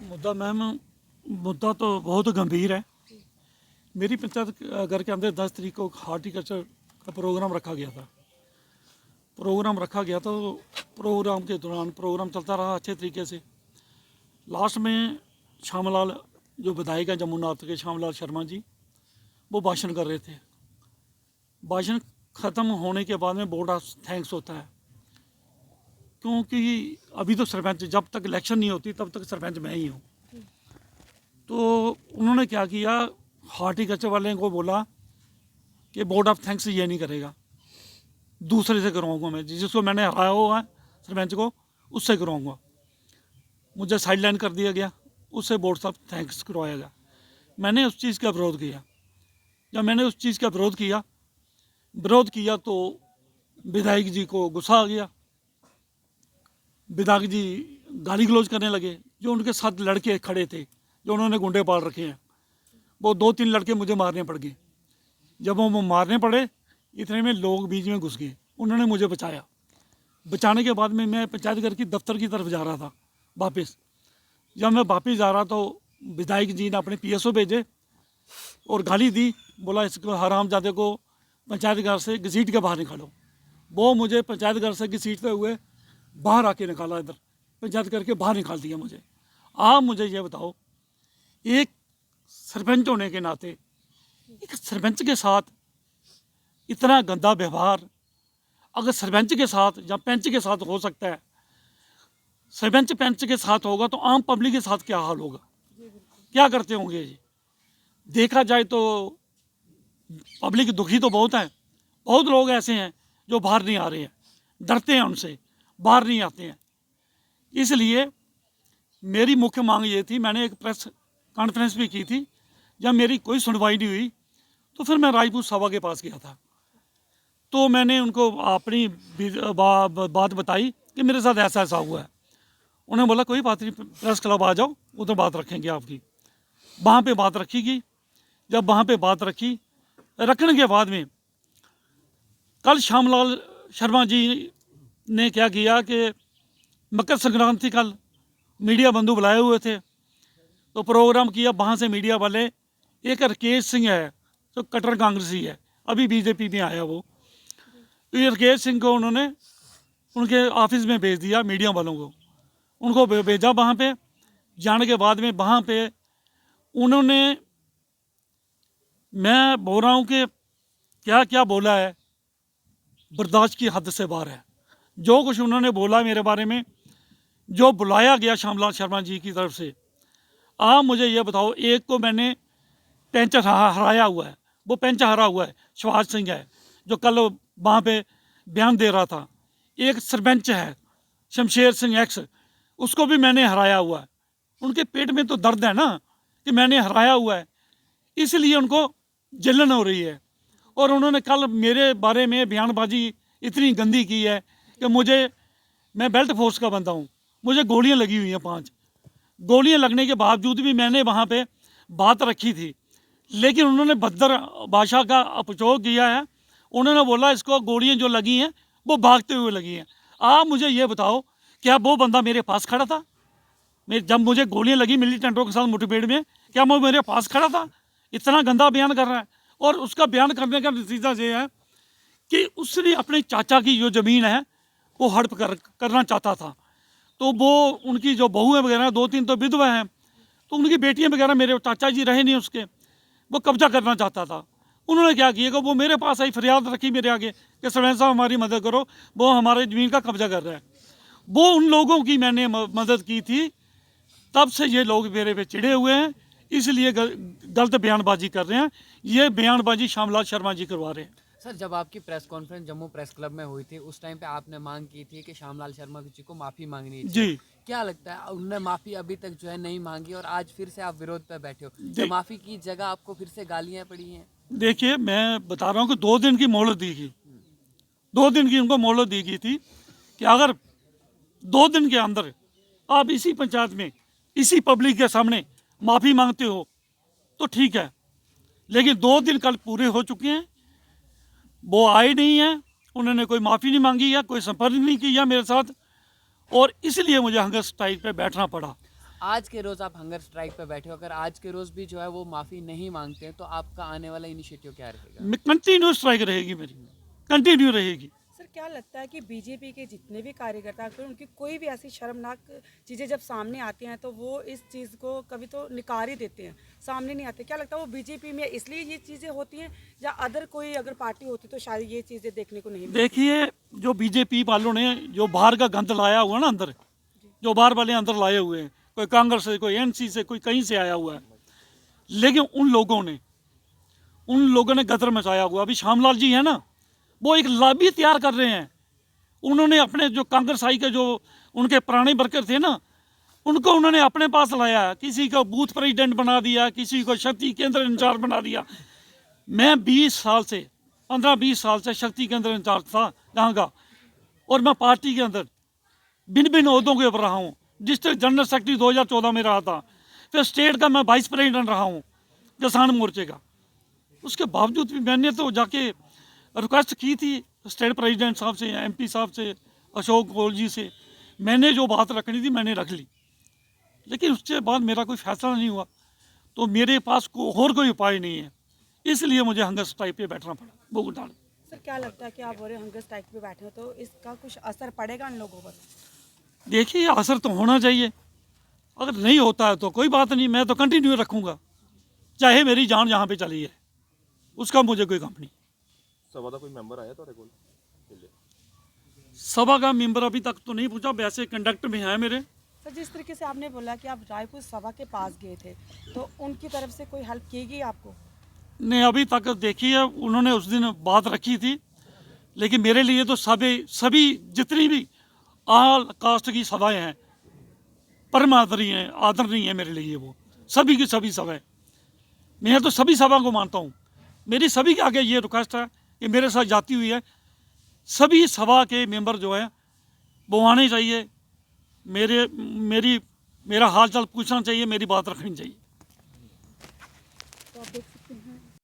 मुद्दा मैम, मुद्दा तो बहुत गंभीर है। मेरी पंचायत घर के अंदर 10 तारीख को हार्टिकल्चर का प्रोग्राम रखा गया था। तो प्रोग्राम के दौरान प्रोग्राम चलता रहा अच्छे तरीके से। लास्ट में श्यामलाल जो विधायक हैं जम्मू नॉर्थ के, श्यामलाल शर्मा जी, वो भाषण कर रहे थे। भाषण ख़त्म होने के बाद में बोर्ड ऑफ थैंक्स होता है, क्योंकि अभी तो सरपंच, जब तक इलेक्शन नहीं होती तब तक सरपंच मैं ही हूँ। तो उन्होंने क्या किया, हार्टिकल्चर वाले को बोला कि बोर्ड ऑफ थैंक्स ये नहीं करेगा, दूसरे से करवाऊँगा मैं, जिसको मैंने हराया हुआ है सरपंच को, उससे करवाऊँगा। मुझे साइड लाइन कर दिया गया, उससे बोर्ड ऑफ थैंक्स करवाया गया। मैंने उस चीज़ का विरोध किया। जब मैंने उस चीज़ का विरोध किया तो विधायक जी को गुस्सा आ गया। विधायक जी गाली गलौज करने लगे। जो उनके साथ लड़के खड़े थे, जो उन्होंने गुंडे पाल रखे हैं, वो 2-3 लड़के मुझे मारने पड़ गए। जब वो मारने पड़े, इतने में लोग बीच में घुस गए, उन्होंने मुझे बचाया। बचाने के बाद में मैं पंचायत घर की दफ्तर की तरफ जा रहा था वापस। जब मैं वापस जा रहा तो विधायक जी ने अपने PSO भेजे और गाली दी, बोला इसको हरामजादे को पंचायत घर से घसीट के बाहर निकालो। वो मुझे पंचायत घर से घसीटते हुए बाहर आके निकाला, इधर पंचायत करके बाहर निकाल दिया मुझे। आप मुझे ये बताओ, एक सरपंच होने के नाते एक सरपंच के साथ इतना गंदा व्यवहार अगर सरपंच के साथ या पंच के साथ हो सकता है, सरपंच पंच के साथ होगा तो आम पब्लिक के साथ क्या हाल होगा, क्या करते होंगे ये। देखा जाए तो पब्लिक दुखी तो बहुत है। बहुत लोग ऐसे हैं जो बाहर नहीं आ रहे हैं, डरते हैं उनसे, बाहर नहीं आते हैं। इसलिए मेरी मुख्य मांग ये थी, मैंने एक प्रेस कॉन्फ्रेंस भी की थी। जब मेरी कोई सुनवाई नहीं हुई तो फिर मैं राजपूत सभा के पास गया था। तो मैंने उनको अपनी बात बताई कि मेरे साथ ऐसा ऐसा हुआ है। उन्होंने बोला कोई बात नहीं, प्रेस क्लब आ जाओ, उधर बात रखेंगे आपकी। वहाँ पे बात रखी गई। जब वहाँ पे बात रखने के बाद में कल श्यामलाल शर्मा जी ने क्या किया कि मकर संक्रांति, कल मीडिया बंधु बुलाए हुए थे, तो प्रोग्राम किया। वहाँ से मीडिया वाले, एक राकेश सिंह है जो कट्टर कांग्रेसी है, अभी BJP में आया वो, तो ये राकेश सिंह को उन्होंने उनके ऑफिस में भेज दिया, मीडिया वालों को। उनको भेजा वहाँ पे। जाने के बाद में वहाँ पे उन्होंने, मैं बोल रहा हूँ कि क्या क्या बोला है, बर्दाश्त की हद से बाहर है। जो कुछ उन्होंने बोला मेरे बारे में, जो बुलाया गया श्यामलाल शर्मा जी की तरफ से। आप मुझे ये बताओ, एक को मैंने पेंच हराया हुआ है, वो पेंच हरा हुआ है, सुभाष सिंह है जो कल वहाँ पे बयान दे रहा था। एक सरपंच है शमशेर सिंह एक्स, उसको भी मैंने हराया हुआ है। उनके पेट में तो दर्द है ना कि मैंने हराया हुआ है, इसलिए उनको जलन हो रही है। और उन्होंने कल मेरे बारे में बयानबाजी इतनी गंदी की है कि मैं बेल्ट फोर्स का बंदा हूँ, मुझे गोलियाँ लगी हुई हैं 5। गोलियाँ लगने के बावजूद भी मैंने वहाँ पे बात रखी थी, लेकिन उन्होंने भद्र भाषा का उपयोग किया है। उन्होंने बोला इसको गोलियाँ जो लगी हैं वो भागते हुए लगी हैं। आप मुझे ये बताओ, क्या वो बंदा मेरे पास खड़ा था? जब मुझे गोलियाँ लगी मिलिटेंटों के साथ मुठभेड़ में, क्या वो मेरे पास खड़ा था? इतना गंदा बयान कर रहा है। और उसका बयान करने का नतीजा ये है कि उसने अपने चाचा की जो ज़मीन है वो हड़प करना चाहता था। तो वो उनकी जो बहुएँ वगैरह 2-3 तो विधवा हैं, तो उनकी बेटियाँ वगैरह, मेरे चाचा जी रहे नहीं उसके, वो कब्जा करना चाहता था। उन्होंने क्या किया कि वो मेरे पास आई, फरियाद रखी मेरे आगे कि सरपंच साहब हमारी मदद करो, वो हमारे ज़मीन का कब्जा कर रहा है। वो उन लोगों की मैंने मदद की थी, तब से ये लोग मेरे पे चिढ़े हुए हैं, इसलिए गलत बयानबाजी कर रहे हैं। ये बयानबाजी श्यामलाल शर्मा जी करवा रहे हैं। सर, जब आपकी press conference Jammu press club में हुई थी, उस टाइम पे आपने मांग की थी कि श्यामलाल शर्मा जी को माफ़ी मांगनी चाहिए। जी, क्या लगता है उन्होंने माफ़ी अभी तक जो है नहीं मांगी और आज फिर से आप विरोध पे बैठे हो, तो माफ़ी की जगह आपको फिर से गालियाँ पड़ी हैं? देखिए, मैं बता रहा हूँ कि 2 दिन की मोहलत दी गई, 2 दिन की उनको मोहलत दी गई थी कि अगर 2 दिन के अंदर आप इसी पंचायत में, इसी पब्लिक के सामने माफ़ी मांगते हो तो ठीक है। लेकिन 2 दिन कल पूरे हो चुके हैं, वो आए नहीं हैं, उन्होंने कोई माफ़ी नहीं मांगी है, कोई संपर्क नहीं किया मेरे साथ, और इसलिए मुझे हंगर स्ट्राइक पे बैठना पड़ा। आज के रोज आप हंगर स्ट्राइक पे बैठे हो, अगर आज के रोज भी जो है वो माफी नहीं मांगते हैं तो आपका आने वाला इनिशिएटिव क्या रहेगा? कंटिन्यू स्ट्राइक रहेगी मेरी, कंटिन्यू रहेगी। सर क्या लगता है कि बीजेपी के जितने भी कार्यकर्ता हैं उनकी कोई भी ऐसी शर्मनाक चीज़ें जब सामने आती हैं तो वो इस चीज़ को कभी तो निकार ही देते हैं, सामने नहीं आते। क्या लगता है वो बीजेपी में इसलिए ये चीज़ें होती हैं या अदर कोई अगर पार्टी होती तो शायद ये चीज़ें देखने को नहीं मिलती? देखिए, जो बीजेपी वालों ने जो बाहर का गंद लाया हुआ ना अंदर, जो बाहर वाले अंदर लाए हुए हैं, कोई कांग्रेस से, कोई एनसी से, कोई कहीं से आया हुआ है, लेकिन उन लोगों ने गदर मचाया हुआ। अभी श्यामलाल जी है ना, वो एक लॉबी तैयार कर रहे हैं। उन्होंने अपने जो कांग्रेस आई के जो उनके पुराने वर्कर थे ना, उनको उन्होंने अपने पास लाया, किसी को बूथ प्रेसिडेंट बना दिया, किसी को शक्ति केंद्र इंचार्ज बना दिया। मैं 20 साल से 15-20 साल से शक्ति केंद्र इंचार्ज था यहाँ का, और मैं पार्टी के अंदर भिन्न भिन्न ओहदों के ऊपर रहा हूँ। डिस्ट्रिक्ट जनरल सेक्रेटरी 2014 में रहा था, फिर स्टेट का मैं वाइस प्रेसिडेंट रहा हूँ किसान मोर्चे का। उसके बावजूद भी मैंने तो जाके रिक्वेस्ट की थी स्टेट प्रेसिडेंट साहब से, एमपी साहब से, अशोक गोल जी से। मैंने जो बात रखनी थी मैंने रख ली, लेकिन उसके बाद मेरा कोई फैसला नहीं हुआ, तो मेरे पास और कोई उपाय नहीं है, इसलिए मुझे हंगर स्ट्राइक पे बैठना पड़ा बोगटाल। सर क्या लगता है कि आप बोले हंगर स्ट्राइक पे बैठे हो तो इसका कुछ असर पड़ेगा इन लोगों पर? देखिए, असर तो होना चाहिए, अगर नहीं होता है तो कोई बात नहीं, मैं तो कंटिन्यू रखूँगा, चाहे मेरी जान जहाँ पे चली है, उसका मुझे कोई गम नहीं। सभा का कोई मेंबर आया ਤੁਹਾਡੇ ਕੋਲ? सभा का मेंबर अभी तक तो नहीं पूछा, वैसे कंडक्ट में है मेरे। सर जिस तरीके से आपने बोला कि आप रायपुर सभा के पास गए थे तो उनकी तरफ से कोई हेल्प की गई आपको? नहीं, अभी तक देखिए, उन्होंने उस दिन बात रखी थी, लेकिन मेरे लिए तो सभी जितनी भी आल कास्ट की सभाएं हैं परम आदरणीय है मेरे लिए, वो सभी की सभी सभाएं। मैं तो सभी सभा को मानता हूँ। मेरी सभी के आगे ये रिक्वेस्ट है कि मेरे साथ जाती हुई है सभी सभा के मेंबर जो है वो आने चाहिए, मेरा हाल चाल पूछना चाहिए, मेरी बात रखनी चाहिए।